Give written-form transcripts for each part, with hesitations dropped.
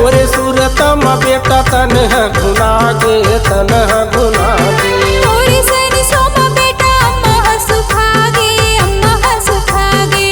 तोरे सूरत में बेटा तन है गुना गे तन है गुना गे तोरे सरसों में बेटा अम्मा हंसु खागे अम्मा हंसु खागे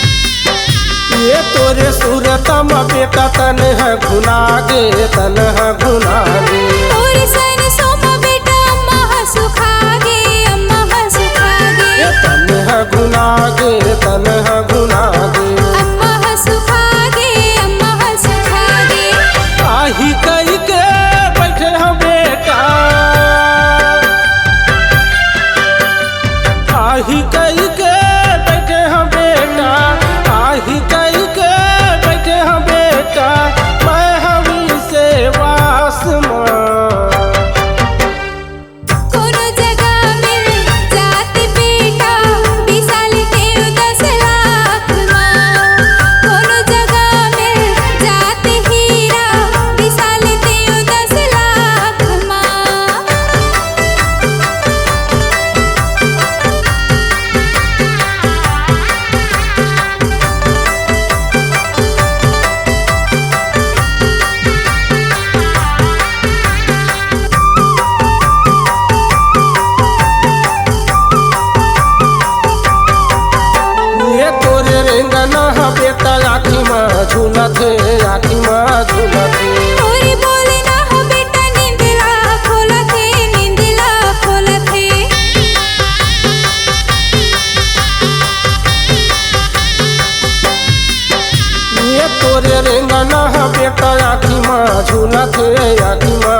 ये तोरे सूरत में बेटा तन है गुना गे तन है गुना गे तोरे सरसों में बेटा अम्मा हंसु खागे अम्मा हंसु खागे ये तन है गुना गे तन है गुना गे अम्मा हंसु खागे अम्मा हंसु खागे आही कही के बैठे हैं बेटा आही कही के बैठे हैं बेटा आही कही के बैठे हैं बेटा मैं हमी से वास कोनो जगह मिल जात बेटा विशाल देव 10 लाख माँ कोनो जगह मिल जात हीरा विशाल देव 10 लाख माँ ये तोरे रेंगना है बेटा आखी में झूलत है आखी में झूलत है तोरी बोले ना हो बेटा नींदला खोलत है नींदला खोलत है ये तोरे रेंगना है बेटा आखी में झूलत है आखी में